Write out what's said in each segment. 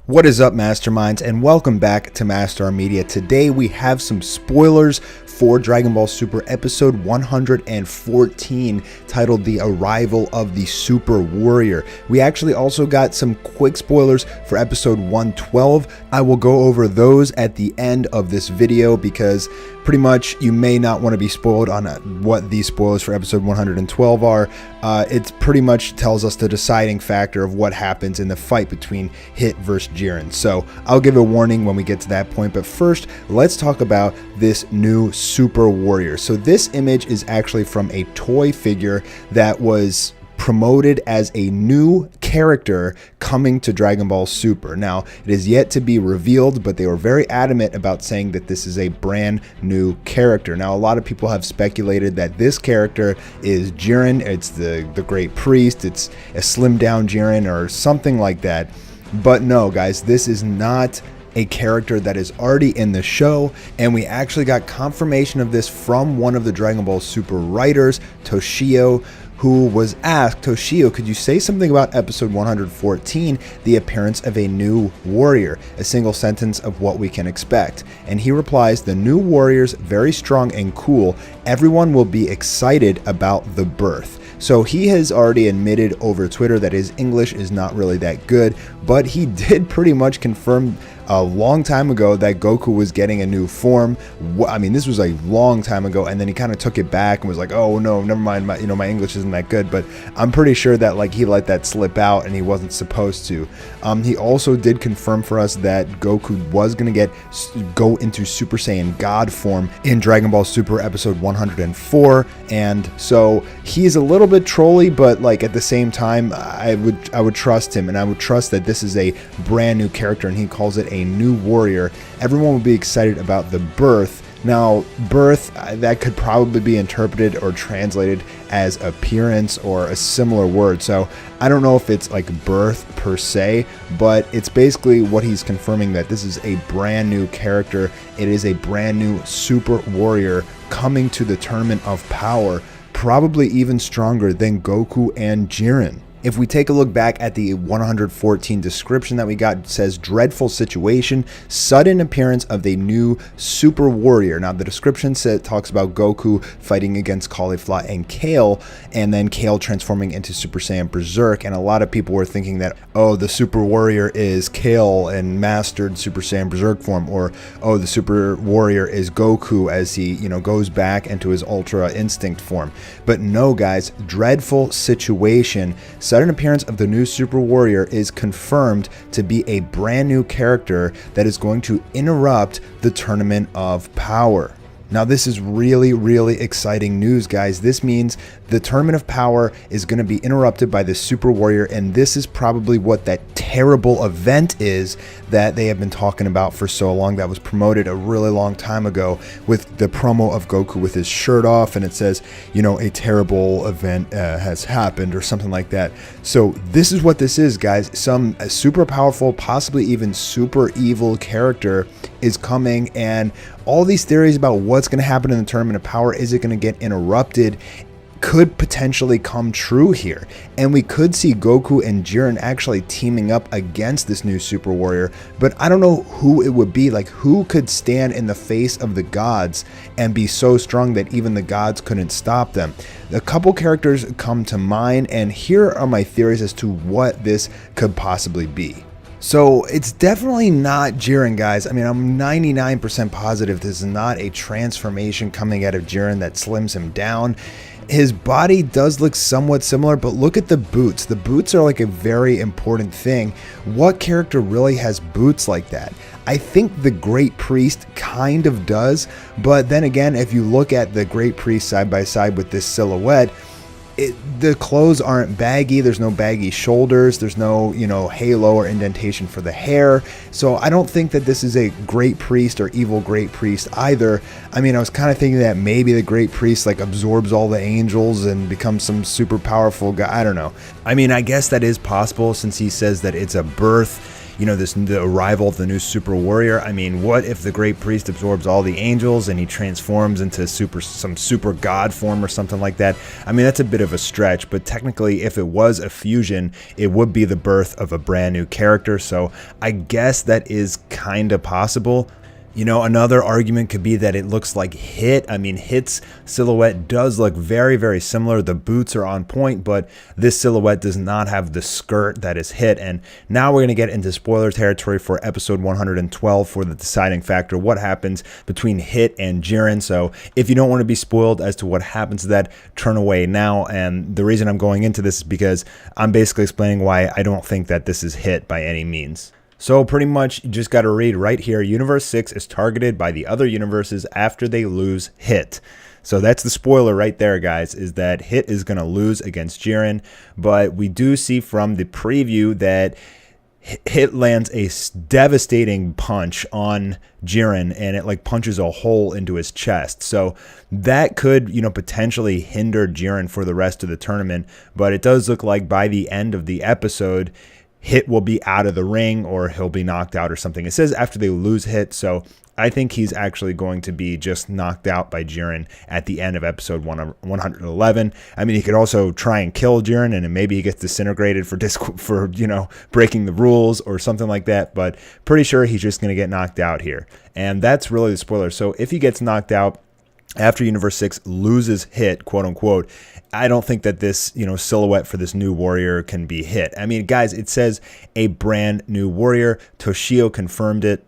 What is up, Masterminds, and welcome back to Mastar Media. Today we have some spoilers for Dragon Ball Super episode 114, titled The Arrival of the Super Warrior. We actually also got some quick spoilers for episode 112. I will go over those at the end of this video because pretty much you may not want to be spoiled on what these spoilers for episode 112 are. It pretty much tells us the deciding factor of what happens in the fight between Hit versus Jiren. So I'll give a warning when we get to that point, but first let's talk about this new Super Warrior. So this image is actually from a toy figure that was promoted as a new character coming to Dragon Ball Super. Now, it is yet to be revealed, but they were very adamant about saying that this is a brand new character. Now, a lot of people have speculated that this character is Jiren. It's the Great Priest. It's a slimmed down Jiren or something like that. But no, guys, this is not a character that is already in the show, and we actually got confirmation of this from one of the Dragon Ball Super writers, Toshio, who was asked, Toshio, could you say something about episode 114, the appearance of a new warrior, a single sentence of what we can expect? And he replies, the new warrior's very strong and cool. Everyone will be excited about the birth. So he has already admitted over Twitter that his English is not really that good, but he did pretty much confirm a long time ago that Goku was getting a new form. I mean, this was a long time ago, and then he kind of took it back and was like, oh no, never mind, my English isn't that good. But I'm pretty sure that like he let that slip out and he wasn't supposed to. He also did confirm for us that Goku was going to go into Super Saiyan God form in Dragon Ball Super episode 104, and so he's a little bit trolly, but like at the same time I would trust him, and I would trust that this is a brand new character, and he calls it a new warrior. Everyone will be excited about the birth. Now, birth, that could probably be interpreted or translated as appearance or a similar word. So I don't know if it's like birth per se, but it's basically what he's confirming, that this is a brand new character. It is a brand new super warrior coming to the Tournament of Power, probably even stronger than Goku and Jiren. If we take a look back at the 114 description that we got, it says dreadful situation, sudden appearance of the new super warrior. Now the description talks about Goku fighting against Caulifla and Kale, and then Kale transforming into Super Saiyan Berserk, and a lot of people were thinking that, oh, the super warrior is Kale and mastered Super Saiyan Berserk form, or oh, the super warrior is Goku as he, goes back into his Ultra Instinct form. But no, guys, dreadful situation. Sudden appearance of the new Super Warrior is confirmed to be a brand new character that is going to interrupt the Tournament of Power. Now, this is really, really exciting news, guys. This means the Tournament of Power is going to be interrupted by the Super Warrior, and this is probably what that terrible event is that they have been talking about for so long, that was promoted a really long time ago with the promo of Goku with his shirt off, and it says, a terrible event has happened or something like that. So this is what this is, guys. Some super powerful, possibly even super evil character is coming, and all these theories about what's going to happen in the Tournament of Power, is it going to get interrupted, could potentially come true here. And we could see Goku and Jiren actually teaming up against this new Super Warrior, but I don't know who it would be. Like, who could stand in the face of the gods and be so strong that even the gods couldn't stop them? A couple characters come to mind, and here are my theories as to what this could possibly be. So it's definitely not Jiren, guys. I mean, I'm 99% positive this is not a transformation coming out of Jiren that slims him down. His body does look somewhat similar, but look at the boots. The boots are like a very important thing. What character really has boots like that? I think the Great Priest kind of does, but then again, if you look at the Great Priest side by side with this silhouette, the clothes aren't baggy. There's no baggy shoulders. There's no, halo or indentation for the hair. So I don't think that this is a Great Priest or evil Great Priest either. I mean, I was kind of thinking that maybe the Great Priest like absorbs all the angels and becomes some super powerful guy. I don't know. I mean, I guess that is possible since he says that it's a birth. the arrival of the new super warrior. I mean, what if the great priest absorbs all the angels and he transforms into some super god form or something like that? I mean, that's a bit of a stretch, but technically if it was a fusion, it would be the birth of a brand new character. So I guess that is kind of possible. Another argument could be that it looks like Hit. I mean, Hit's silhouette does look very, very similar. The boots are on point, but this silhouette does not have the skirt that is Hit. And now we're going to get into spoiler territory for episode 112 for the deciding factor, what happens between Hit and Jiren. So if you don't want to be spoiled as to what happens to that, turn away now. And the reason I'm going into this is because I'm basically explaining why I don't think that this is Hit by any means. So pretty much you just got to read right here, Universe 6 is targeted by the other universes after they lose Hit. So that's the spoiler right there, guys, is that Hit is going to lose against Jiren. But we do see from the preview that Hit lands a devastating punch on Jiren, and it like punches a hole into his chest. So that could, potentially hinder Jiren for the rest of the tournament. But it does look like by the end of the episode, Hit will be out of the ring or he'll be knocked out or something. It says after they lose Hit, so I think he's actually going to be just knocked out by Jiren at the end of episode 111. I mean, he could also try and kill Jiren, and maybe he gets disintegrated for breaking the rules or something like that. But pretty sure he's just going to get knocked out here, and that's really the spoiler. So if he gets knocked out after Universe 6 loses Hit, quote unquote, I don't think that this, silhouette for this new warrior can be Hit. I mean, guys, it says a brand new warrior. Toshio confirmed it.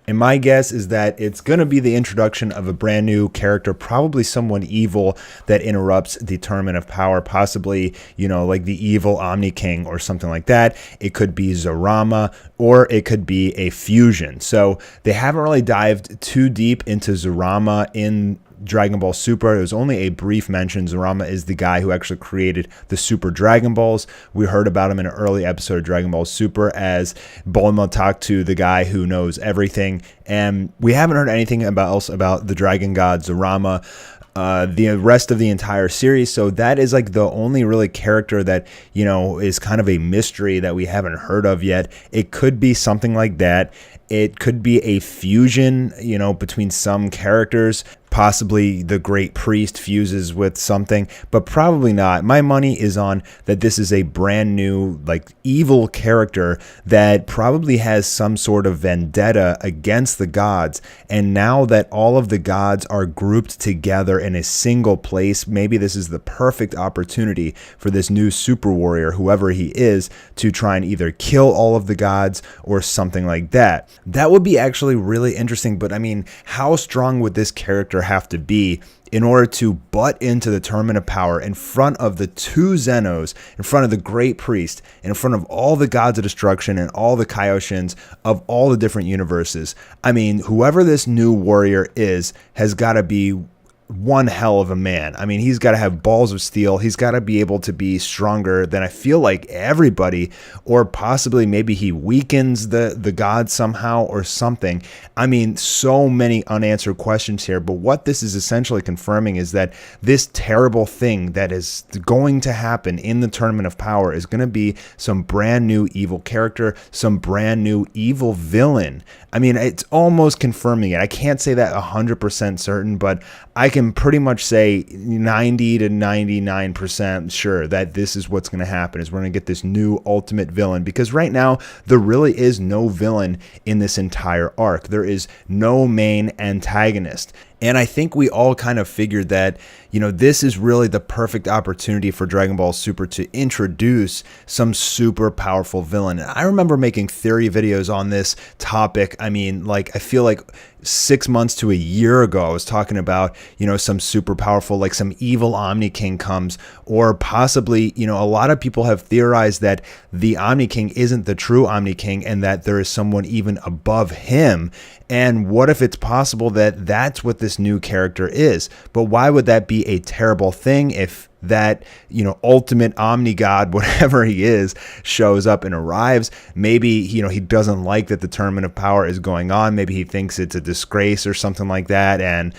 And my guess is that it's going to be the introduction of a brand new character, probably someone evil that interrupts the Tournament of Power, possibly, like the evil Omni King or something like that. It could be Zorama, or it could be a fusion. So they haven't really dived too deep into Zorama in Dragon Ball Super. There was only a brief mention. Zorama is the guy who actually created the Super Dragon Balls. We heard about him in an early episode of Dragon Ball Super as Bulma talked to the guy who knows everything. And we haven't heard anything else about the Dragon God Zorama the rest of the entire series. So that is like the only really character that, is kind of a mystery that we haven't heard of yet. It could be something like that. It could be a fusion, between some characters. Possibly the Great Priest fuses with something, but probably not. My money is on that this is a brand new, evil character that probably has some sort of vendetta against the gods. And now that all of the gods are grouped together in a single place, maybe this is the perfect opportunity for this new super warrior, whoever he is, to try and either kill all of the gods or something like that. That would be actually really interesting, but I mean, how strong would this character have to be in order to butt into the Tournament of Power in front of the two Zenos, in front of the Great Priest, in front of all the gods of destruction and all the Kaioshins of all the different universes? I mean, whoever this new warrior is has got to be one hell of a man. I mean, he's got to have balls of steel. He's got to be able to be stronger than I feel like everybody, or possibly maybe he weakens the gods somehow or something. I mean, so many unanswered questions here, but what this is essentially confirming is that this terrible thing that is going to happen in the Tournament of Power is going to be some brand new evil character, some brand new evil villain. I mean, it's almost confirming it. I can't say that 100% certain, but I can pretty much say 90 to 99% sure that this is what's going to happen, is we're going to get this new ultimate villain, because right now there really is no villain in this entire arc. There is no main antagonist. And I think we all kind of figured that, this is really the perfect opportunity for Dragon Ball Super to introduce some super powerful villain. And I remember making theory videos on this topic. I mean, I feel like 6 months to a year ago, I was talking about, some super powerful, some evil Omni King comes, or possibly, a lot of people have theorized that the Omni King isn't the true Omni King and that there is someone even above him. And what if it's possible that that's what this new character is? But why would that be a terrible thing if that, ultimate Omni God, whatever he is, shows up and arrives? Maybe, he doesn't like that the Tournament of Power is going on. Maybe he thinks it's a disgrace or something like that. And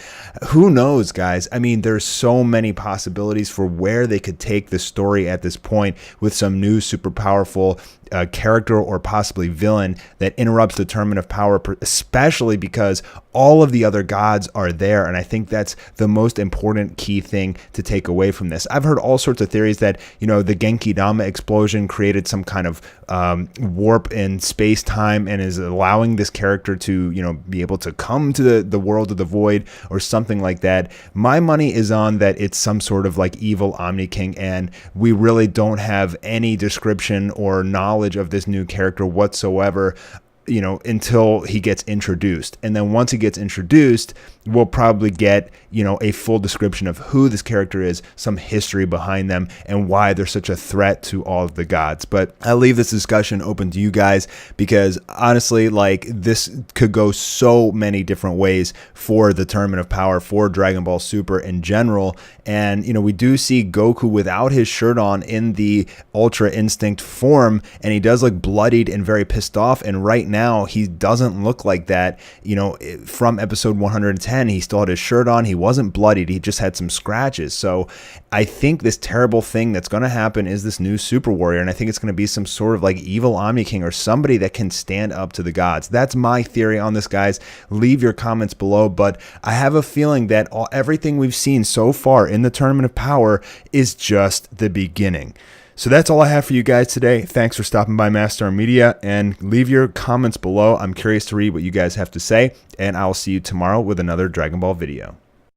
who knows, guys? I mean, there's so many possibilities for where they could take the story at this point with some new super powerful character or possibly villain that interrupts the Tournament of Power, especially because all of the other gods are there. And I think that's the most important key thing to take away from this. I've heard all sorts of theories that, the Genki Dama explosion created some kind of warp in space time and is allowing this character to, be able to come to the world of the void or something like that. My money is on that it's some sort of like evil Omni King, and we really don't have any description or knowledge of this new character whatsoever, until he gets introduced. And then once he gets introduced, we'll probably get, a full description of who this character is, some history behind them, and why they're such a threat to all of the gods. But I'll leave this discussion open to you guys, because honestly, like, this could go so many different ways for the Tournament of Power, for Dragon Ball Super in general. And, we do see Goku without his shirt on in the Ultra Instinct form, and he does look bloodied and very pissed off. And right now, he doesn't look like that. From episode 110, he still had his shirt on. He wasn't bloodied. He just had some scratches. So I think this terrible thing that's going to happen is this new Super Warrior, and I think it's going to be some sort of like evil Omni King or somebody that can stand up to the gods. That's my theory on this, guys. Leave your comments below, but I have a feeling that everything we've seen so far in the Tournament of Power is just the beginning. So that's all I have for you guys today. Thanks for stopping by Mastar Media, and leave your comments below. I'm curious to read what you guys have to say, and I'll see you tomorrow with another Dragon Ball video.